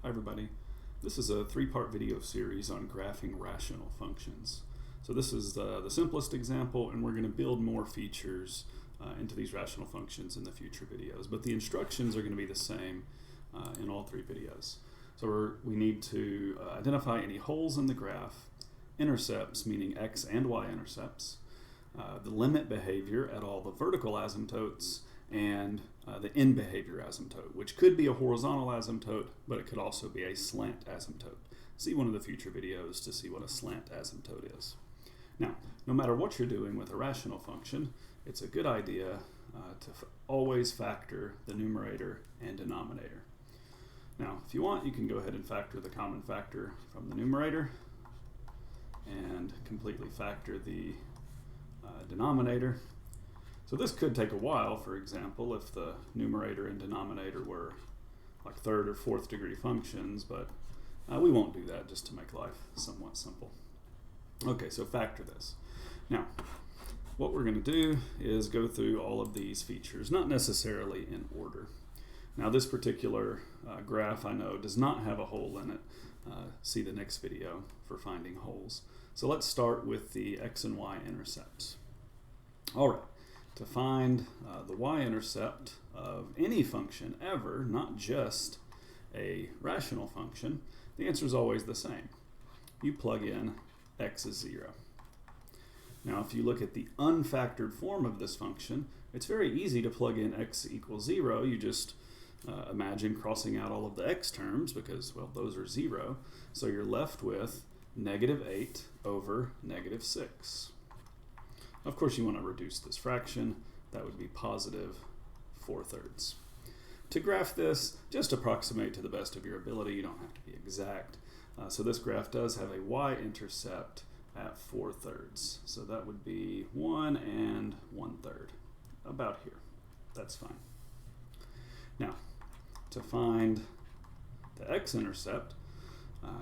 Hi everybody. This is a three-part video series on graphing rational functions. So this is the simplest example, and we're going to build more features into these rational functions in the future videos. But the instructions are going to be the same in all three videos. So we need to identify any holes in the graph, intercepts, meaning x and y intercepts, the limit behavior at all the vertical asymptotes, and the end behavior asymptote, which could be a horizontal asymptote, but it could also be a slant asymptote. See one of the future videos to see what a slant asymptote is. Now, no matter what you're doing with a rational function, it's a good idea to always factor the numerator and denominator. Now, if you want, you can go ahead and factor the common factor from the numerator and completely factor the denominator. So this could take a while, for example, if the numerator and denominator were like third or fourth degree functions, but we won't do that just to make life somewhat simple. Okay, so factor this. Now, what we're going to do is go through all of these features, not necessarily in order. Now this particular graph I know does not have a hole in it. See the next video for finding holes. So let's start with the x and y intercepts. All right. To find the y-intercept of any function ever, not just a rational function, the answer is always the same. You plug in x is 0. Now if you look at the unfactored form of this function, it's very easy to plug in x equals 0. You just imagine crossing out all of the x terms because, well, those are 0. So you're left with -8 over -6. Of course, you want to reduce this fraction. That would be positive 4/3. To graph this, just approximate to the best of your ability. You don't have to be exact. So this graph does have a y-intercept at 4/3. So that would be 1 and 1/3, about here. That's fine. Now, to find the x-intercept,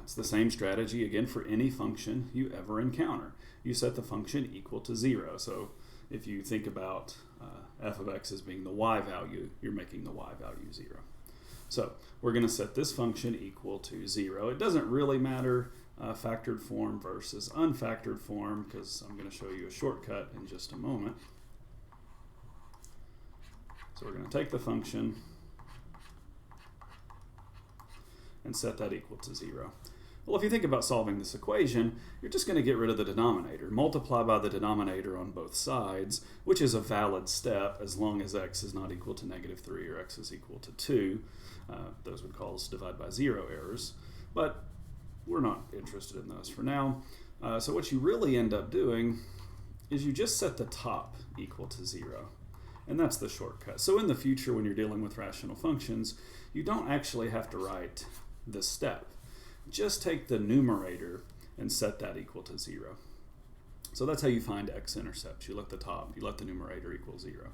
it's the same strategy again for any function you ever encounter. You set the function equal to 0. So if you think about f of x as being the y value, you're making the y value 0. So we're going to set this function equal to 0. It doesn't really matter factored form versus unfactored form because I'm going to show you a shortcut in just a moment. So we're going to take the function and set that equal to 0. Well, if you think about solving this equation, you're just going to get rid of the denominator. Multiply by the denominator on both sides, which is a valid step as long as x is not equal to -3 or x is equal to 2. Those would cause divide by 0 errors, but we're not interested in those for now. So what you really end up doing is you just set the top equal to 0. And that's the shortcut. So in the future, when you're dealing with rational functions, you don't actually have to write this step. Just take the numerator and set that equal to 0. So that's how you find x-intercepts. You let the top, you let the numerator equal 0.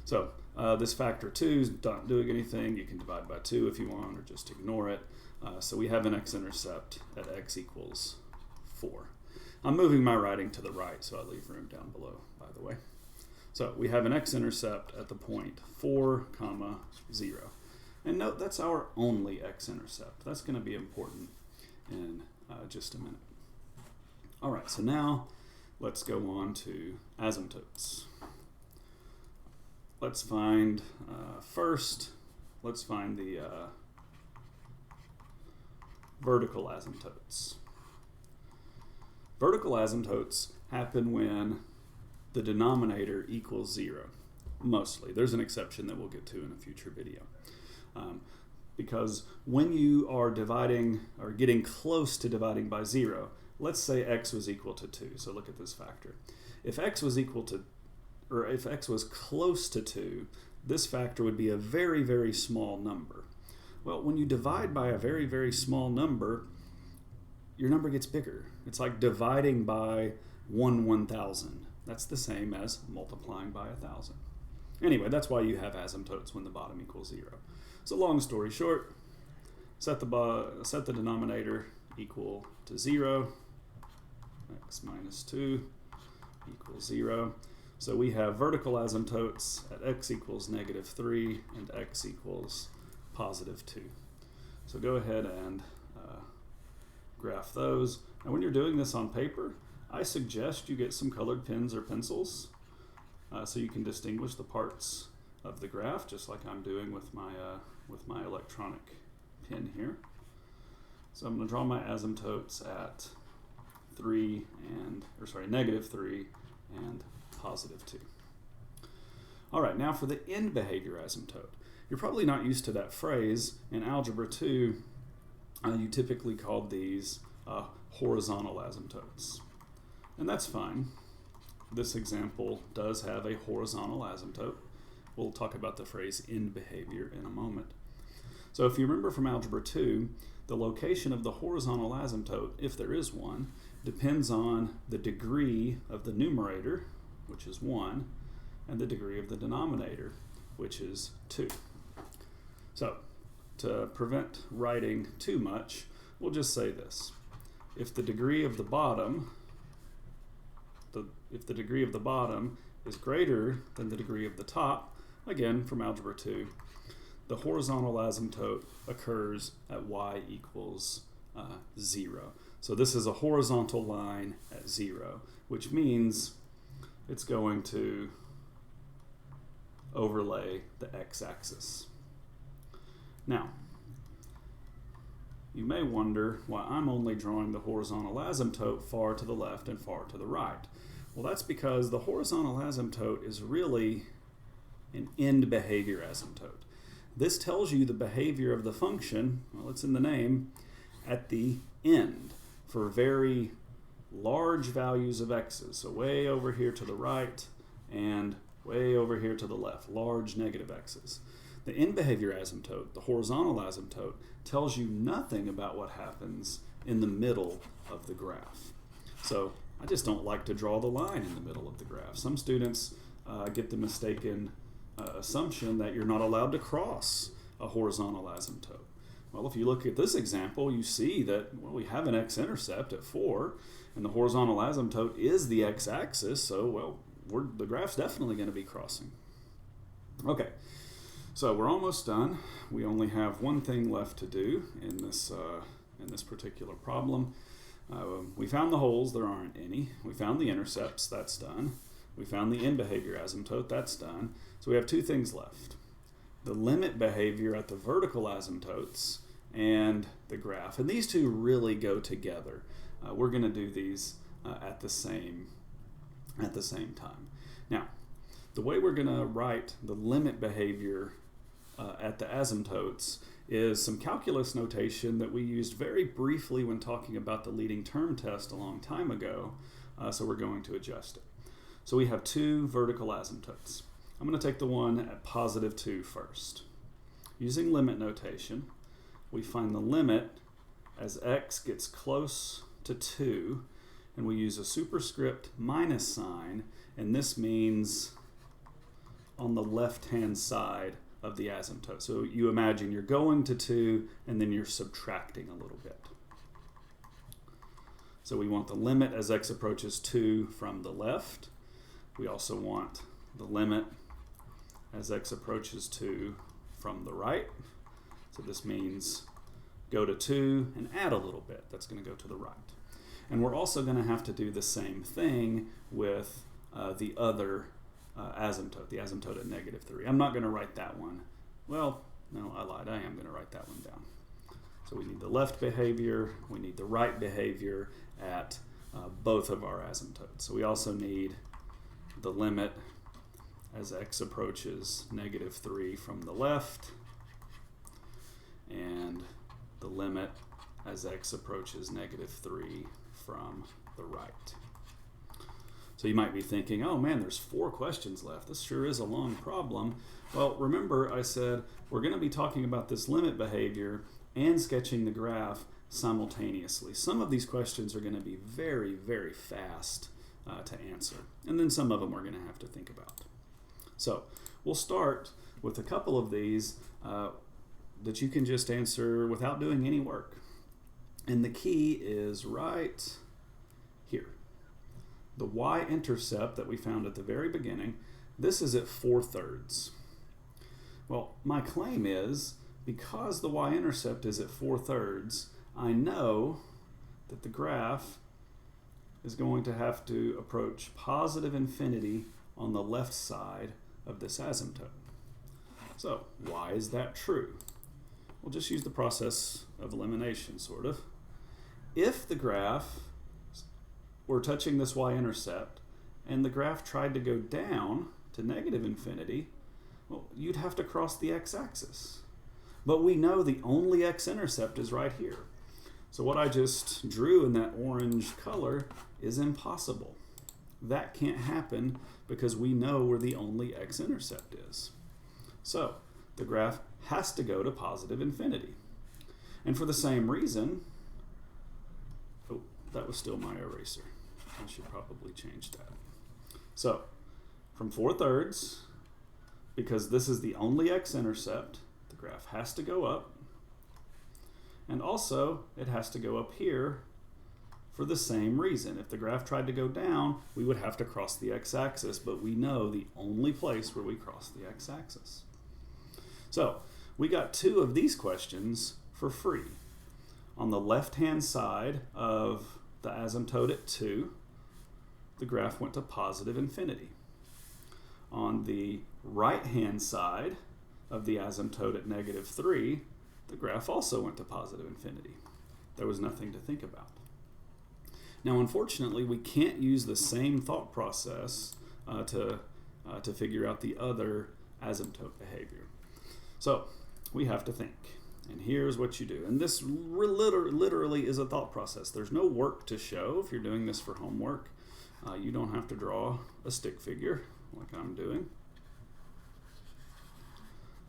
So this factor 2 is not doing anything. You can divide by 2 if you want, or just ignore it. So we have an x-intercept at x equals 4. I'm moving my writing to the right, so I leave room down below, by the way. So we have an x-intercept at the point 4, 0. And note, that's our only x-intercept. That's going to be important in just a minute. All right, so now let's go on to asymptotes. Let's find, let's find the vertical asymptotes. Vertical asymptotes happen when the denominator equals 0, mostly. There's an exception that we'll get to in a future video. Because when you are dividing or getting close to dividing by 0, let's say x was equal to 2. So look at this factor. If x was equal to, or if x was close to 2, this factor would be a very, very small number. Well, when you divide by a very, very small number, your number gets bigger. It's like dividing by 1/1000. That's the same as multiplying by 1,000. Anyway, that's why you have asymptotes when the bottom equals 0. So long story short, set the denominator equal to 0, x minus 2 equals 0. So we have vertical asymptotes at x equals -3 and x equals +2. So go ahead and graph those. And when you're doing this on paper, I suggest you get some colored pens or pencils so you can distinguish the parts of the graph, just like I'm doing with my electronic pen here. So I'm going to draw my asymptotes at -3 and +2. All right, now for the end behavior asymptote. You're probably not used to that phrase. In Algebra 2, you typically called these horizontal asymptotes. And that's fine. This example does have a horizontal asymptote. We'll talk about the phrase end behavior in a moment. So if you remember from Algebra 2, the location of the horizontal asymptote, if there is one, depends on the degree of the numerator, which is 1, and the degree of the denominator, which is 2. So, to prevent writing too much, we'll just say this. If the degree of the bottom is greater than the degree of the top, again from Algebra 2, the horizontal asymptote occurs at y equals 0. So this is a horizontal line at 0, which means it's going to overlay the x-axis. Now, you may wonder why I'm only drawing the horizontal asymptote far to the left and far to the right. Well, that's because the horizontal asymptote is really an end behavior asymptote. This tells you the behavior of the function, well, it's in the name, at the end for very large values of x's. So way over here to the right and way over here to the left, large negative x's. The end behavior asymptote, the horizontal asymptote, tells you nothing about what happens in the middle of the graph. So I just don't like to draw the line in the middle of the graph. Some students get the mistaken assumption that you're not allowed to cross a horizontal asymptote. Well, if you look at this example, you see that we have an x-intercept at 4, and the horizontal asymptote is the x-axis, so the graph's definitely going to be crossing. Okay, so we're almost done. We only have one thing left to do in this particular problem. We found the holes, there aren't any. We found the intercepts, that's done. We found the end behavior asymptote, that's done. So we have two things left. The limit behavior at the vertical asymptotes and the graph. And these two really go together. We're going to do these at the same time. Now, the way we're going to write the limit behavior at the asymptotes is some calculus notation that we used very briefly when talking about the leading term test a long time ago, so we're going to adjust it. So we have two vertical asymptotes. I'm going to take the one at +2 first. Using limit notation, we find the limit as x gets close to 2, and we use a superscript minus sign, and this means on the left-hand side of the asymptote. So you imagine you're going to 2, and then you're subtracting a little bit. So we want the limit as x approaches 2 from the left. We also want the limit as x approaches 2 from the right. So this means go to 2 and add a little bit. That's going to go to the right. And we're also going to have to do the same thing with the other asymptote, the asymptote at -3. I'm not going to write that one. Well, no, I lied. I am going to write that one down. So we need the left behavior, we need the right behavior at both of our asymptotes. So we also need the limit as x approaches -3 from the left, and the limit as x approaches -3 from the right. So you might be thinking, oh man, there's 4 questions left. This sure is a long problem. Well, remember I said we're going to be talking about this limit behavior and sketching the graph simultaneously. Some of these questions are going to be very, very fast to answer, and then some of them we're going to have to think about. So we'll start with a couple of these that you can just answer without doing any work. And the key is right here. The y-intercept that we found at the very beginning, this is at 4/3. Well, my claim is because the y-intercept is at 4/3, I know that the graph is going to have to approach positive infinity on the left side of this asymptote. So why is that true? We'll just use the process of elimination, sort of. If the graph were touching this y-intercept and the graph tried to go down to negative infinity, well, you'd have to cross the x-axis. But we know the only x-intercept is right here. So what I just drew in that orange color is impossible. That can't happen because we know where the only x-intercept is. So the graph has to go to positive infinity. And for the same reason, oh, that was still my eraser. I should probably change that. So from 4/3, because this is the only x-intercept, the graph has to go up. And also, it has to go up here for the same reason. If the graph tried to go down, we would have to cross the x-axis, but we know the only place where we cross the x-axis. So, we got 2 of these questions for free. On the left-hand side of the asymptote at 2, the graph went to positive infinity. On the right-hand side of the asymptote at -3, the graph also went to positive infinity. There was nothing to think about. Now, unfortunately, we can't use the same thought process to figure out the other asymptote behavior. So we have to think. And here's what you do. And this literally is a thought process. There's no work to show if you're doing this for homework. You don't have to draw a stick figure like I'm doing.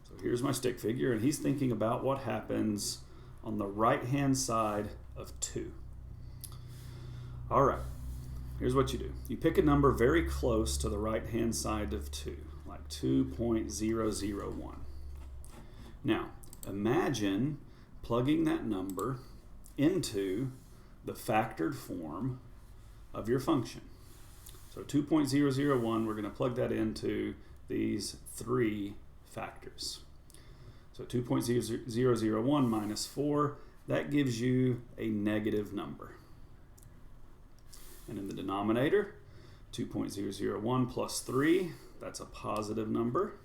So here's my stick figure, and he's thinking about what happens on the right-hand side of 2. All right, here's what you do. You pick a number very close to the right-hand side of 2, like 2.001. Now, imagine plugging that number into the factored form of your function. So 2.001, we're going to plug that into these 3 factors. So 2.001 minus 4, that gives you a negative number. And in the denominator, 2.001 plus 3, that's a positive number.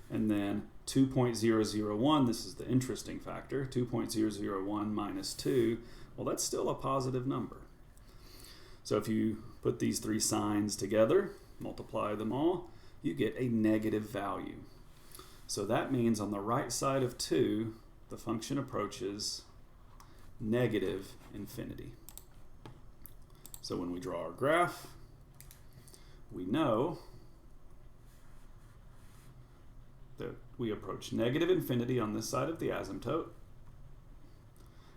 And then 2.001, this is the interesting factor, 2.001 minus 2, well, that's still a positive number. So if you put these 3 signs together, multiply them all, you get a negative value. So that means on the right side of 2, the function approaches negative infinity. So when we draw our graph, we know that we approach negative infinity on this side of the asymptote,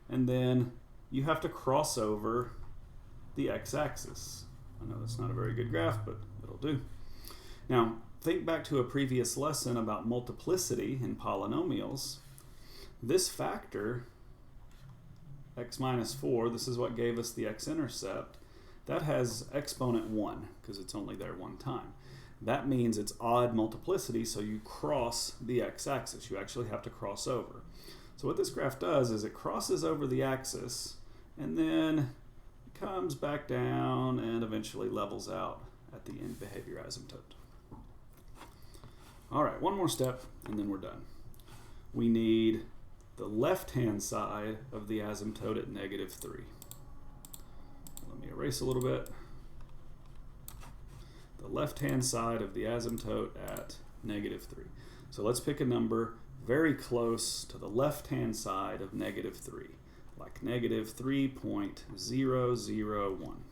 and then you have to cross over the x-axis. I know that's not a very good graph, but it'll do. Now, think back to a previous lesson about multiplicity in polynomials. This factor, x minus 4, this is what gave us the x-intercept, that has exponent 1, because it's only there one time. That means it's odd multiplicity, so you cross the x-axis. You actually have to cross over. So what this graph does is it crosses over the axis, and then comes back down and eventually levels out at the end behavior asymptote. All right, one more step, and then we're done. We need the left-hand side of the asymptote at -3. Let me erase a little bit. The left-hand side of the asymptote at -3. So let's pick a number very close to the left-hand side of -3, like -3.001.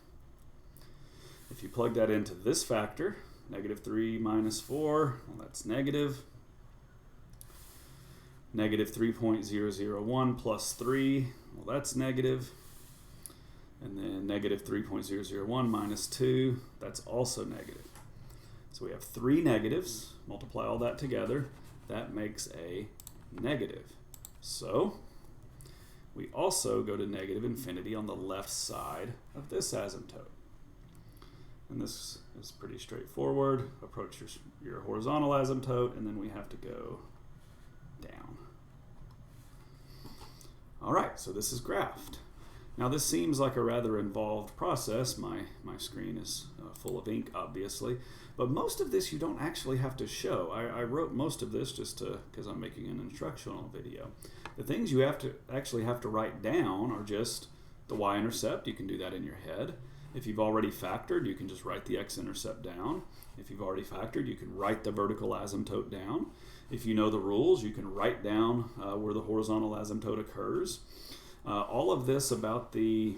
If you plug that into this factor, -3 minus 4, well, that's negative. -3.001 plus 3, well, that's negative. And then -3.001 minus 2, that's also negative. So we have 3 negatives. Multiply all that together. That makes a negative. So we also go to negative infinity on the left side of this asymptote. And this is pretty straightforward. Approach your horizontal asymptote, and then we have to go down. right, so this is graphed. Now this seems like a rather involved process. My screen is full of ink, obviously, but most of this you don't actually have to show. I wrote most of this just because I'm making an instructional video. The things you actually have to write down are just the y-intercept. You can do that in your head. If you've already factored, you can just write the x-intercept down. If you've already factored, you can write the vertical asymptote down. If you know the rules, you can write down where the horizontal asymptote occurs. All of this about the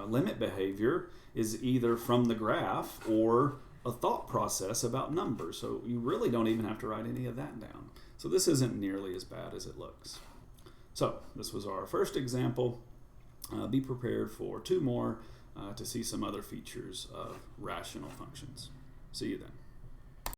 limit behavior is either from the graph or a thought process about numbers. So you really don't even have to write any of that down. So this isn't nearly as bad as it looks. So this was our first example. Be prepared for 2 more to see some other features of rational functions. See you then.